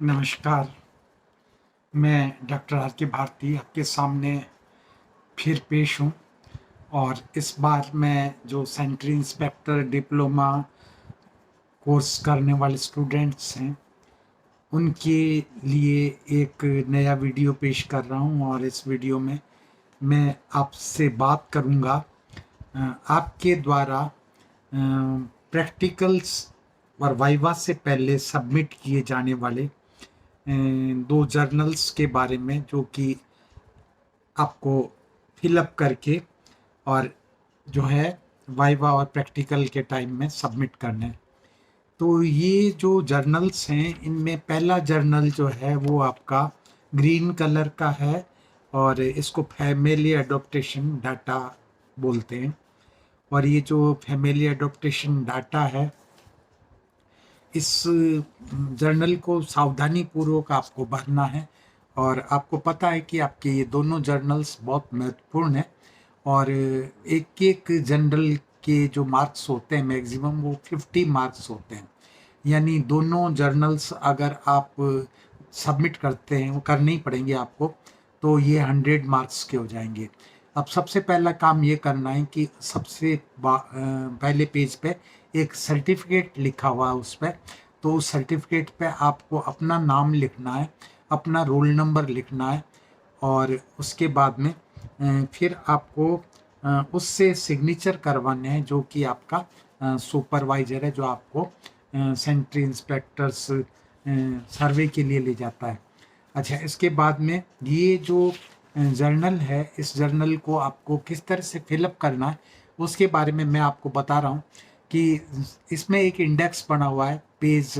नमस्कार। मैं doctor R के भारती आपके सामने फिर पेश हूँ। और इस बार मैं जो सेंट्री इंस्पेक्टर डिप्लोमा कोर्स करने वाले स्टूडेंट्स हैं उनके लिए एक नया वीडियो पेश कर रहा हूँ। और इस वीडियो में मैं आपसे बात करूँगा आपके द्वारा प्रैक्टिकल्स और वाइवा से पहले सबमिट किए जाने वाले दो जर्नल्स के बारे में, जो कि आपको फिलअप करके और जो है वाइवा और प्रैक्टिकल के टाइम में सबमिट करना है। तो ये जो जर्नल्स हैं इनमें पहला जर्नल जो है वो आपका ग्रीन कलर का है और इसको फैमिली एडॉप्टेशन डाटा बोलते हैं। और ये जो फैमिली एडॉप्टेशन डाटा है, इस जर्नल को सावधानी पूर्वक आपको भरना है। और आपको पता है कि आपके ये दोनों जर्नल्स बहुत महत्वपूर्ण हैं। और एक एक जर्नल के जो मार्क्स होते हैं मैक्सिमम वो 50 मार्क्स होते हैं। यानी दोनों जर्नल्स अगर आप सबमिट करते हैं, वो करने ही पड़ेंगे आपको, तो ये 100 मार्क्स के हो जाएंगे। अब सबसे पहला काम ये करना है कि पहले पेज पे एक सर्टिफिकेट लिखा हुआ है उस पर। तो उस सर्टिफिकेट पे आपको अपना नाम लिखना है, अपना रोल नंबर लिखना है। और उसके बाद में फिर आपको उससे सिग्नेचर करवाने हैं, जो कि आपका सुपरवाइजर है, जो आपको सेंट्री इंस्पेक्टर्स सर्वे के लिए ले जाता है। अच्छा, इसके बाद में ये जो जर्नल है, इस जर्नल को आपको किस तरह से फिलअप करना है उसके बारे में मैं आपको बता रहा हूँ। कि इसमें एक इंडेक्स बना हुआ है पेज,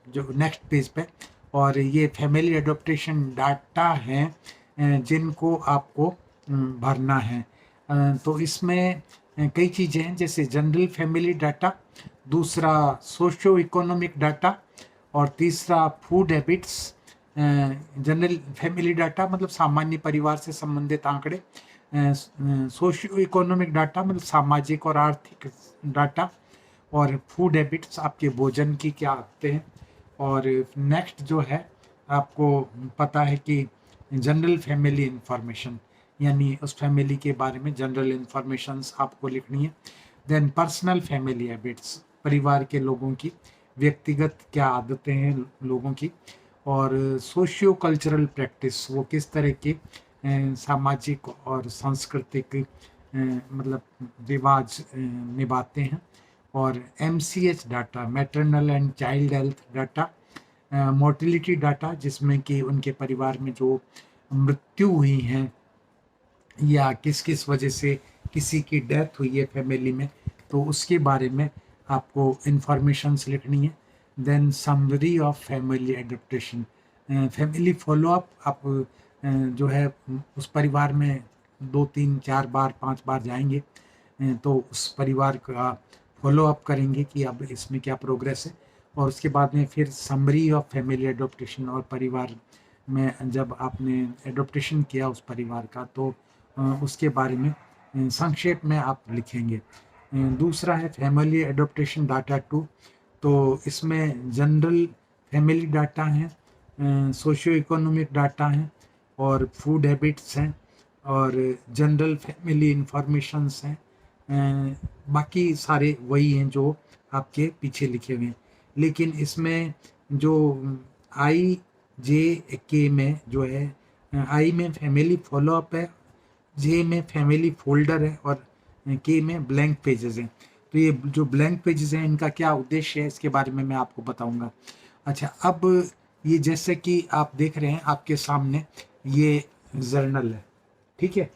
जो नेक्स्ट पेज पे। और ये फैमिली एडॉप्टेशन डाटा हैं जिनको आपको भरना है। तो इसमें कई चीज़ें हैं, जैसे जनरल फैमिली डाटा, दूसरा सोशो इकोनॉमिक डाटा, और तीसरा food habits. General family data मतलब सामान्य परिवार से संबंधित आंकड़े, सोशियो इकोनॉमिक डाटा मतलब सामाजिक और आर्थिक डाटा, और फूड हैबिट्स आपके भोजन की क्या आदतें हैं। और नेक्स्ट जो है, आपको पता है कि जनरल फैमिली इंफॉर्मेशन, यानी उस फैमिली के बारे में जनरल इंफॉर्मेशंस आपको लिखनी है। देन पर्सनल फैमिली हैबिट्स, परिवार के लोगों की व्यक्तिगत क्या आदतें हैं लोगों की। और सोशियो कल्चरल प्रैक्टिस, वो किस तरह के सामाजिक और सांस्कृतिक मतलब रिवाज निभाते हैं। और MCH data, maternal and child health data, mortality data, जिसमें कि उनके परिवार में जो मृत्यु हुई हैं या किस किस वजह से किसी की डेथ हुई है फैमिली में, तो उसके बारे में आपको इंफॉर्मेशंस लिखनी है। Then summary of family adaptation, family follow up, आप जो है उस परिवार में 2 3 4 बार 5 बार जाएंगे, तो उस परिवार का फॉलो अप करेंगे कि अब इसमें क्या प्रोग्रेस है। और उसके बाद में फिर समरी ऑफ फैमिली एडोप्टेशन, और परिवार में जब आपने एडोप्टेशन किया उस परिवार का, तो उसके बारे में संक्षेप में आप लिखेंगे। दूसरा है फैमिली एडोप्टेशन डाटा 2। तो इसमें जनरल फैमिली डाटा हैं, सोशियो इकोनॉमिक डाटा हैं, और फूड हैबिट्स हैं, और जनरल फैमिली इंफॉर्मेशंस हैं। बाकी सारे वही हैं जो आपके पीछे लिखे हुए हैं। लेकिन इसमें जो IJK में जो है, आई में फैमिली फॉलोअप है, जे में फैमिली फोल्डर है, और के में ब्लैंक पेजेस हैं। तो ये जो ब्लैंक पेजेस हैं इनका क्या उद्देश्य है, इसके बारे में मैं आपको बताऊंगा। अच्छा, अब ये जैसे कि आप देख रहे हैं आपके सामने ये जर्नल है, ठीक है।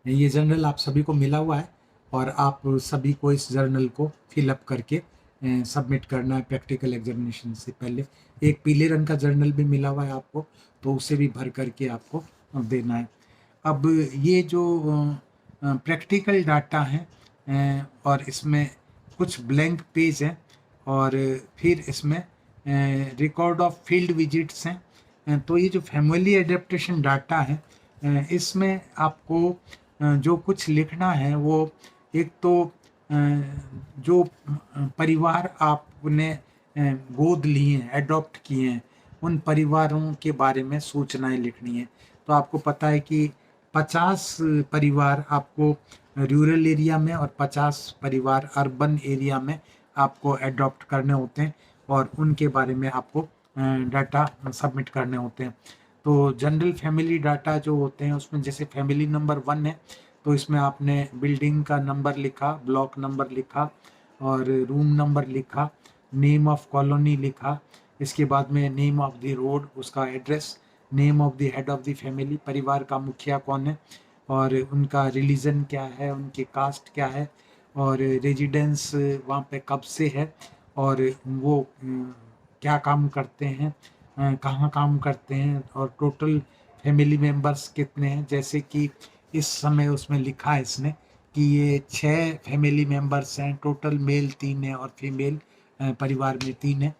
ये जर्नल आप सभी को मिला हुआ है, और आप सभी को इस जर्नल को फिलअप करके सबमिट करना है प्रैक्टिकल एग्जामिनेशन से पहले। एक पीले रंग का जर्नल भी मिला हुआ है आपको, तो उसे भी भर करके आपको देना है। अब ये जो प्रैक्टिकल डाटा है, और इसमें कुछ ब्लैंक पेज हैं, और फिर इसमें रिकॉर्ड ऑफ फील्ड विजिट्स हैं। तो ये जो फैमिली एडेप्टेशन डाटा है, इसमें आपको जो कुछ लिखना है वो एक तो जो परिवार आपने गोद लिए हैं, एडॉप्ट किए हैं, उन परिवारों के बारे में सूचनाएं लिखनी है। तो आपको पता है कि 50 परिवार आपको रूरल एरिया में और 50 परिवार अर्बन एरिया में आपको एडॉप्ट करने होते हैं और उनके बारे में आपको डाटा सबमिट करने होते हैं। तो जनरल फैमिली डाटा जो होते हैं उसमें जैसे फैमिली नंबर 1 है, तो इसमें आपने बिल्डिंग का नंबर लिखा, ब्लॉक नंबर लिखा और रूम नंबर लिखा, नेम ऑफ कॉलोनी लिखा, इसके बाद में नेम ऑफ द रोड, उसका address, name of the head of the family, परिवार का मुखिया कौन है और उनका रिलीजन क्या है, उनकी कास्ट क्या है और रेजिडेंस वहाँ पे कब से है और वो क्या काम करते हैं, कहाँ काम करते हैं और टोटल फैमिली मेंबर्स कितने हैं। जैसे कि इस समय उसमें लिखा है इसने कि ये 6 फैमिली मेंबर्स हैं, टोटल मेल 3 है और फीमेल परिवार में 3 है।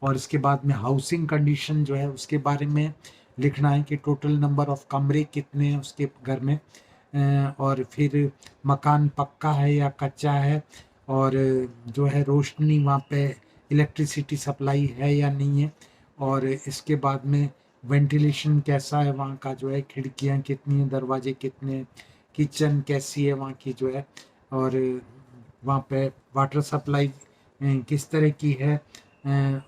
और इसके बाद में हाउसिंग कंडीशन जो है उसके बारे में लिखना है कि टोटल नंबर ऑफ कमरे कितने हैं उसके घर में, और फिर मकान पक्का है या कच्चा है और जो है रोशनी वहाँ पे इलेक्ट्रिसिटी सप्लाई है या नहीं है और इसके बाद में वेंटिलेशन कैसा है वहाँ का, जो है खिड़कियाँ कितनी हैं, दरवाजे कितने हैं, किचन कैसी है वहाँ की जो है और वहाँ पे वाटर सप्लाई किस तरह की है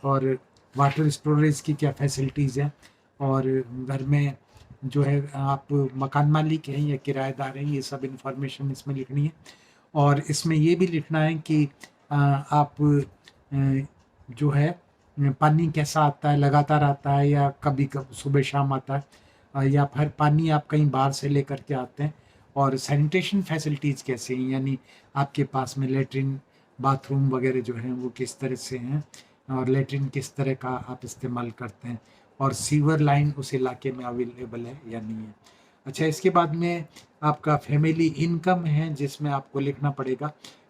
और वाटर स्टोरेज की क्या फैसिलिटीज़ हैं और घर में जो है आप मकान मालिक हैं या किराएदार हैं, ये सब इंफॉर्मेशन इसमें लिखनी है। और इसमें ये भी लिखना है कि आप जो है पानी कैसा आता है, लगातार आता है या कभी कभी सुबह शाम आता है, या फिर पानी आप कहीं बाहर से लेकर के आते हैं और सैनिटेशन फैसिलिटीज़ कैसे हैं, यानी आपके पास में लेटरिन बाथरूम वगैरह जो हैं वो किस तरह से हैं और लेटरिन किस तरह का आप इस्तेमाल करते हैं और सीवर लाइन उस इलाके में अवेलेबल है या नहीं है। अच्छा, इसके बाद में आपका फैमिली इनकम है जिसमें आपको लिखना पड़ेगा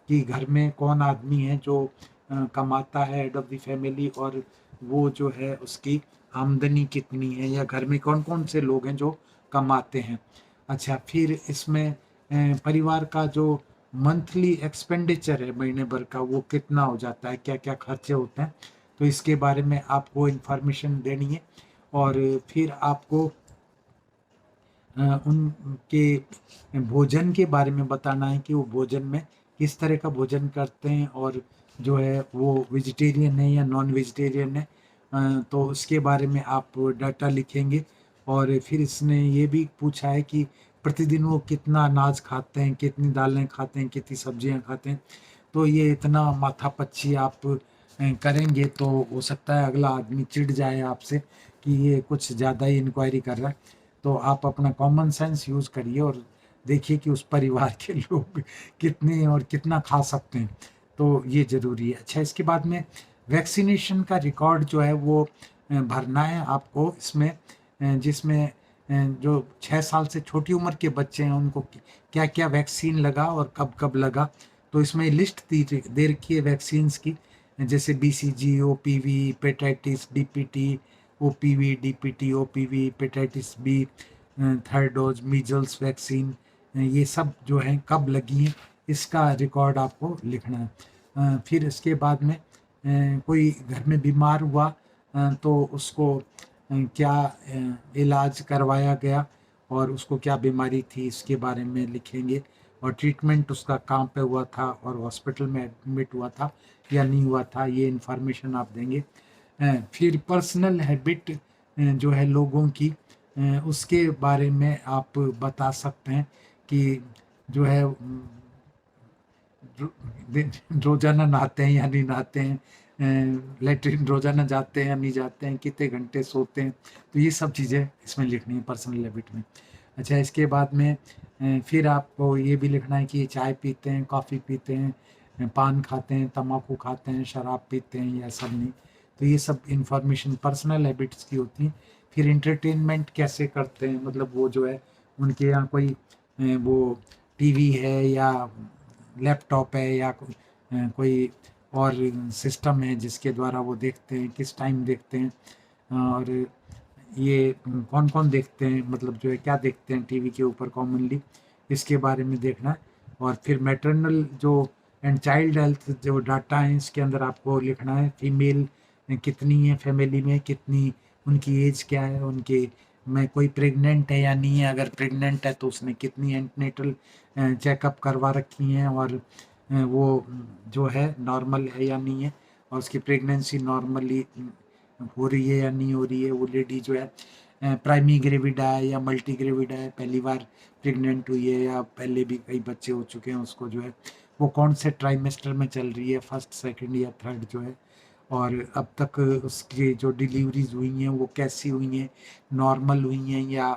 कि घर में कौन आदमी है जो कमाता है, हेड ऑफ द फैमिली, और वो जो है उसकी आमदनी कितनी है या घर में कौन कौन से लोग हैं जो कमाते हैं। अच्छा, फिर इसमें परिवार का जो मंथली एक्सपेंडिचर है महीने भर का वो कितना हो जाता है, क्या क्या खर्चे होते हैं, तो इसके बारे में आपको इन्फॉर्मेशन देनी है। और फिर आपको उनके भोजन के बारे में बताना है कि वो भोजन में किस तरह का भोजन करते हैं और जो है वो वेजिटेरियन है या नॉन वेजिटेरियन है, तो उसके बारे में आप डाटा लिखेंगे। और फिर इसने ये भी पूछा है कि प्रतिदिन वो कितना अनाज खाते हैं, कितनी दालें खाते हैं, कितनी सब्जियां खाते हैं। तो ये इतना माथापच्ची आप करेंगे तो हो सकता है अगला आदमी चिढ़ जाए आपसे कि ये कुछ ज़्यादा ही इंक्वायरी कर रहा है। तो आप अपना कॉमन सेंस यूज़ करिए और देखिए कि उस परिवार के लोग कितने और कितना खा सकते हैं, तो ये ज़रूरी है। अच्छा, इसके बाद में वैक्सीनेशन का रिकॉर्ड जो है वो भरना है आपको इसमें, जिसमें जो 6 साल से छोटी उम्र के बच्चे हैं उनको क्या क्या वैक्सीन लगा और कब कब लगा। तो इसमें लिस्ट दे रखी है वैक्सीन्स की, जैसे BCG, OPV, hepatitis, DPT, OPV, DPT, OPV, hepatitis B, third dose measles vaccine, ये सब जो है कब लगी हैं इसका रिकॉर्ड आपको लिखना है। फिर इसके बाद में कोई घर में बीमार हुआ तो उसको क्या इलाज करवाया गया और उसको क्या बीमारी थी इसके बारे में लिखेंगे और ट्रीटमेंट उसका कहाँ पे हुआ था और हॉस्पिटल में एडमिट हुआ था या नहीं हुआ था, ये इन्फॉर्मेशन आप देंगे। फिर पर्सनल हैबिट जो है लोगों की, उसके बारे में आप बता सकते हैं कि जो है रोजाना नहाते हैं या नहीं नहाते हैं, लेटरिन रोजाना जाते हैं या नहीं जाते हैं, कितने घंटे सोते हैं, तो ये सब चीज़ें इसमें लिखनी है पर्सनल हैबिट में। अच्छा, इसके बाद में फिर आपको ये भी लिखना है कि चाय पीते हैं, कॉफ़ी पीते हैं, पान खाते हैं, तम्बाकू खाते हैं, शराब पीते हैं या सब नहीं। तो ये सब इंफॉर्मेशन पर्सनल हैबिट्स की होती हैं। फिर इंटरटेनमेंट कैसे करते हैं, मतलब वो जो है उनके यहाँ कोई वो टीवी है या लैपटॉप है या कोई और सिस्टम है जिसके द्वारा वो देखते हैं, किस टाइम देखते हैं और ये कौन कौन देखते हैं, मतलब जो है क्या देखते हैं टीवी के ऊपर कॉमनली, इसके बारे में देखना है। और फिर मैटरनल जो एंड चाइल्ड हेल्थ जो डाटा है इसके अंदर आपको लिखना है फीमेल कितनी है फैमिली में, कितनी उनकी एज क्या है, उनके में कोई प्रेग्नेंट है या नहीं है, अगर प्रेग्नेंट है तो उसने कितनी एंटीनेटल चेकअप करवा रखी हैं, और वो जो है नॉर्मल है या नहीं है, और उसकी प्रेगनेंसी नॉर्मली हो रही है या नहीं हो रही है, वो लेडी जो है प्राइमी ग्रेविडा है या मल्टी ग्रेविडा है, पहली बार प्रेग्नेंट हुई है या पहले भी कई बच्चे हो चुके हैं उसको, जो है वो कौन से ट्राइमेस्टर में चल रही है, फर्स्ट सेकंड या थर्ड जो है, और अब तक उसकी जो डिलीवरीज हुई हैं वो कैसी हुई हैं, नॉर्मल हुई हैं या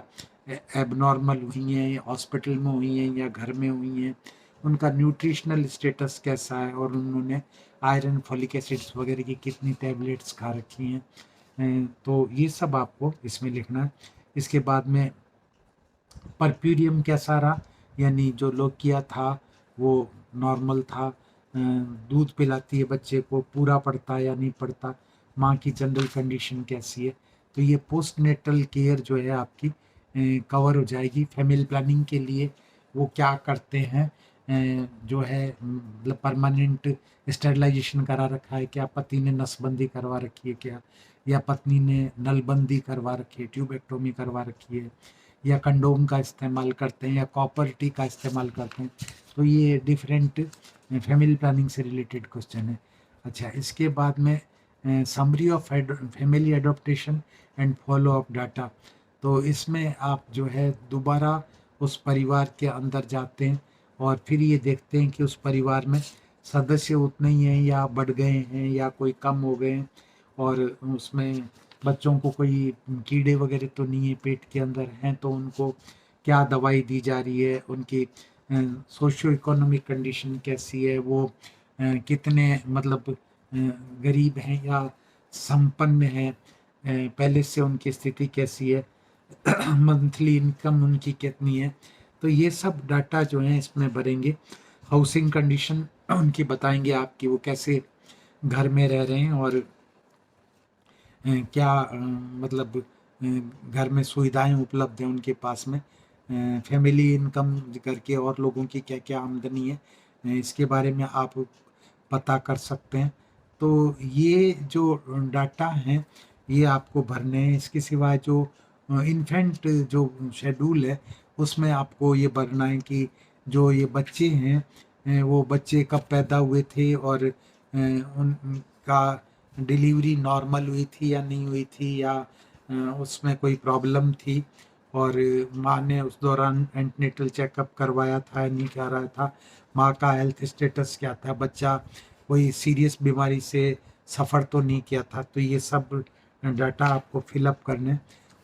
एबनॉर्मल हुई हैं, या हॉस्पिटल में हुई हैं या घर में हुई हैं, उनका न्यूट्रिशनल स्टेटस कैसा है, और उन्होंने आयरन फॉलिक एसिड्स वगैरह की कितनी टैबलेट्स खा रखी हैं। तो ये सब आपको इसमें लिखना है। इसके बाद में परप्यूरियम कैसा रहा, यानी जो लोग किया था वो नॉर्मल था, दूध पिलाती है बच्चे को, पूरा पड़ता या नहीं पड़ता, माँ की जनरल कंडीशन कैसी है। तो ये पोस्ट नेटल केयर जो है आपकी कवर हो जाएगी। फैमिली प्लानिंग के लिए वो क्या करते हैं, जो है मतलब परमानेंट स्टेरिलाइजेशन करा रखा है क्या, पति ने नसबंदी करवा रखी है क्या, या पत्नी ने नलबंदी करवा रखी है, ट्यूबेक्टोमी करवा रखी है, या कंडोम का इस्तेमाल करते हैं या कॉपर टी का इस्तेमाल करते हैं। तो ये डिफरेंट फैमिली प्लानिंग से रिलेटेड क्वेश्चन है। अच्छा, इसके बाद में summary of family adaptation and follow up data. तो इसमें आप जो है दोबारा उस परिवार के अंदर जाते हैं और फिर ये देखते हैं कि उस परिवार में सदस्य उतने ही हैं या बढ़ गए हैं या कोई कम हो गए हैं, और उसमें बच्चों को कोई कीड़े वगैरह तो नहीं है पेट के अंदर हैं, तो उनको क्या दवाई दी जा रही है, उनकी सोशियो इकोनॉमिक कंडीशन कैसी है, वो कितने मतलब गरीब हैं या संपन्न हैं, पहले से उनकी स्थिति कैसी है, मंथली इनकम उनकी कितनी है। तो ये सब डाटा जो है इसमें भरेंगे। हाउसिंग कंडीशन उनकी बताएंगे आप कि वो कैसे घर में रह रहे हैं, और क्या मतलब घर में सुविधाएं उपलब्ध हैं उनके पास में, फैमिली इनकम करके और लोगों की क्या क्या आमदनी है, इसके बारे में आप पता कर सकते हैं। तो ये जो डाटा हैं ये आपको भरने हैं। इसके सिवाय जो इन्फेंट जो शेड्यूल है उसमें आपको ये भरना है कि जो ये बच्चे हैं वो बच्चे कब पैदा हुए थे, और उनका डिलीवरी नॉर्मल हुई थी या नहीं हुई थी, या उसमें कोई प्रॉब्लम थी, और माँ ने उस दौरान एंटीनेटल चेकअप करवाया था या नहीं करा रहा था, माँ का हेल्थ स्टेटस क्या था, बच्चा कोई सीरियस बीमारी से सफ़र तो नहीं किया था। तो ये सब डाटा आपको फिलअप करने,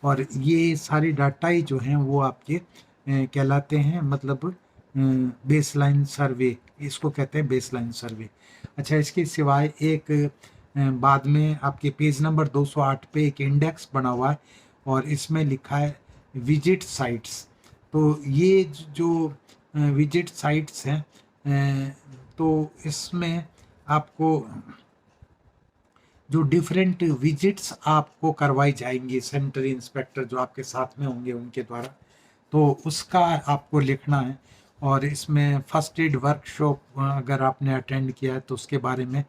और ये सारे डाटा ही जो हैं वो आपके कहलाते हैं मतलब बेसलाइन सर्वे, इसको कहते हैं बेसलाइन सर्वे। अच्छा, इसके सिवाय एक बाद में आपके पेज नंबर 208 पे एक इंडेक्स बना हुआ है और इसमें लिखा है विजिट साइट्स। तो ये जो विजिट साइट्स हैं तो इसमें आपको जो डिफरेंट विजिट्स आपको करवाई जाएंगी सेंटर इंस्पेक्टर जो आपके साथ में होंगे उनके द्वारा, तो उसका आपको लिखना है। और इसमें फर्स्ट एड वर्कशॉप अगर आपने अटेंड किया है तो उसके बारे में,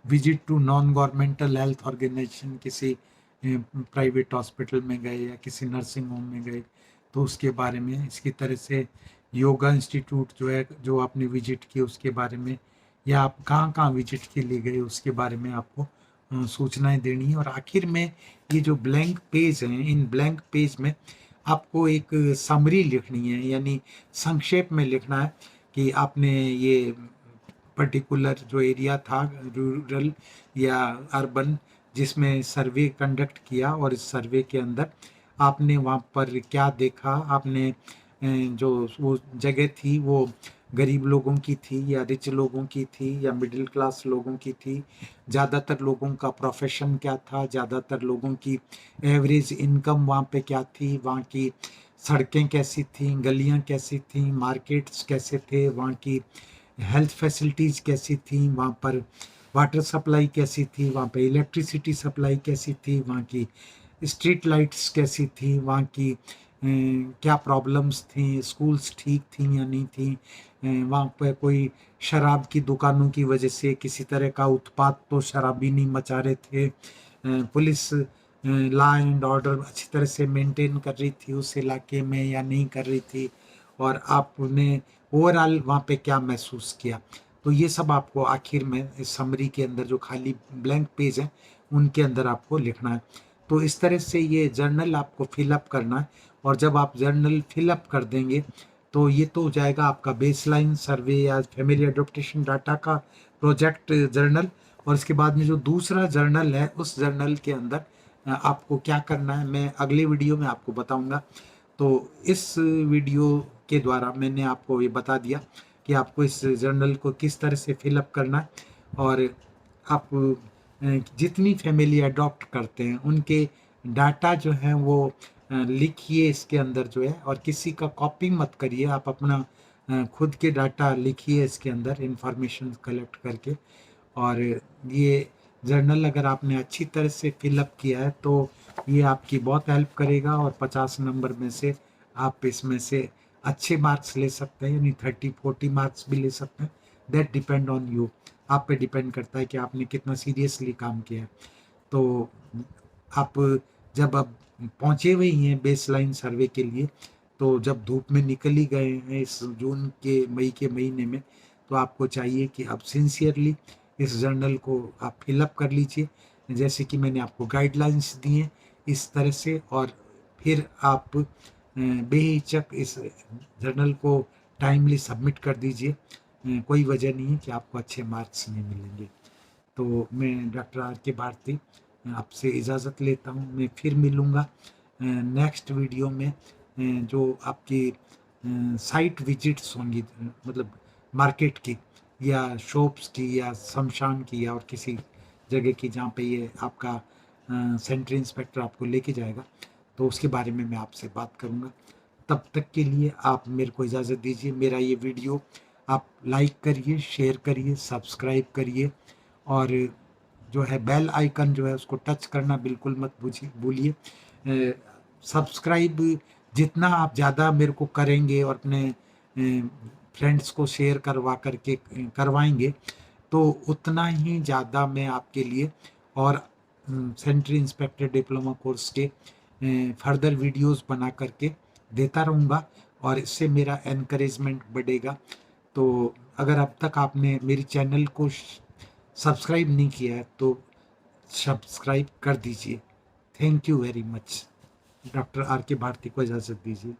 visit to non governmental health organisation, किसी प्राइवेट हॉस्पिटल में गए या किसी नर्सिंग होम में गए तो उसके बारे में, इसकी तरह से योगा इंस्टीट्यूट जो है जो आपने विजिट की उसके बारे में, या आप कहाँ कहाँ विजिट के लिए गए उसके बारे में आपको सूचनाएं देनी है। और आखिर में ये जो ब्लैंक पेज हैं, इन ब्लैंक पेज में आपको एक समरी लिखनी है, यानी संक्षेप में लिखना है कि आपने ये पर्टिकुलर जो एरिया था रूरल या अर्बन जिसमें सर्वे कंडक्ट किया, और इस सर्वे के अंदर आपने वहाँ पर क्या देखा, आपने जो वो जगह थी वो गरीब लोगों की थी या रिच लोगों की थी या मिडिल क्लास लोगों की थी, ज़्यादातर लोगों का प्रोफेशन क्या था, ज़्यादातर लोगों की एवरेज इनकम वहाँ पे क्या थी, वहाँ की सड़कें कैसी थी, गलियाँ कैसी थी, मार्केट्स कैसे थे, वहाँ की हेल्थ फैसिलिटीज़ कैसी थी, वहाँ पर वाटर सप्लाई कैसी थी, वहाँ पे इलेक्ट्रिसिटी सप्लाई कैसी थी, वहाँ की स्ट्रीट लाइट्स कैसी थी, वहाँ की क्या प्रॉब्लम्स थी, स्कूल्स ठीक थी या नहीं थी, वहाँ पे कोई शराब की दुकानों की वजह से किसी तरह का उत्पात तो शराबी नहीं मचा रहे थे, पुलिस लॉ एंड ऑर्डर अच्छी तरह से मेंटेन कर रही थी उस इलाके में या नहीं कर रही थी, और आपने ओवरऑल वहाँ पे क्या महसूस किया। तो ये सब आपको आखिर में इस समरी के अंदर जो खाली ब्लैंक पेज है उनके अंदर आपको लिखना है। तो इस तरह से ये जर्नल आपको फिलअप करना है, और जब आप जर्नल फिलअप कर देंगे तो ये तो हो जाएगा आपका बेसलाइन सर्वे या फैमिली एडॉप्टेशन डाटा का प्रोजेक्ट जर्नल। और इसके बाद में जो दूसरा जर्नल है उस जर्नल के अंदर आपको क्या करना है मैं अगले वीडियो में आपको बताऊंगा। तो इस वीडियो के द्वारा मैंने आपको ये बता दिया कि आपको इस जर्नल को किस तरह से फिलअप करना है, और आप जितनी फैमिली अडॉप्ट करते हैं उनके डाटा जो है वो लिखिए इसके अंदर जो है, और किसी का कॉपी मत करिए, आप अपना खुद के डाटा लिखिए इसके अंदर इंफॉर्मेशन कलेक्ट करके। और ये जर्नल अगर आपने अच्छी तरह से फिलअप किया है तो ये आपकी बहुत हेल्प करेगा, और 50 नंबर में से आप इसमें से अच्छे मार्क्स ले सकते हैं, यानी 30-40 मार्क्स भी ले सकते हैं। दैट डिपेंड ऑन यू, आप पे डिपेंड करता है कि आपने कितना सीरियसली काम किया है। तो आप जब अब पहुँचे हुए ही हैं बेस लाइन सर्वे के लिए, तो जब धूप में निकल ही गए हैं इस जून के मई के महीने में, तो आपको चाहिए कि आप सिंसियरली इस जर्नल को आप फिलअप कर लीजिए जैसे कि मैंने आपको गाइडलाइंस दी हैं इस तरह से, और फिर आप बेहिचक इस जर्नल को टाइमली सबमिट कर दीजिए। कोई वजह नहीं है कि आपको अच्छे मार्क्स नहीं मिलेंगे। तो मैं डॉक्टर आर के भारती आपसे इजाज़त लेता हूँ। मैं फिर मिलूँगा नेक्स्ट वीडियो में, जो आपकी साइट विजिट्स होंगी, मतलब मार्केट की या शॉप्स की या शमशान की या और किसी जगह की जहाँ पे ये आपका सेंट्री इंस्पेक्टर आपको लेके जाएगा, तो उसके बारे में मैं आपसे बात करूँगा। तब तक के लिए आप मेरे को इजाज़त दीजिए। मेरा ये वीडियो आप लाइक करिए, शेयर करिए, सब्सक्राइब करिए, और जो है बेल आइकन जो है उसको टच करना बिल्कुल मत भूलिए। सब्सक्राइब जितना आप ज़्यादा मेरे को करेंगे और अपने फ्रेंड्स को शेयर करवा करके करवाएंगे, तो उतना ही ज़्यादा मैं आपके लिए और सेंट्री इंस्पेक्टर डिप्लोमा कोर्स के फर्दर वीडियोस बना करके देता रहूँगा, और इससे मेरा एनकरेजमेंट बढ़ेगा। तो अगर अब तक आपने मेरी चैनल को सब्सक्राइब नहीं किया है तो सब्सक्राइब कर दीजिए। Thank you very much. Doctor R के भारती को इजाज़त दीजिए।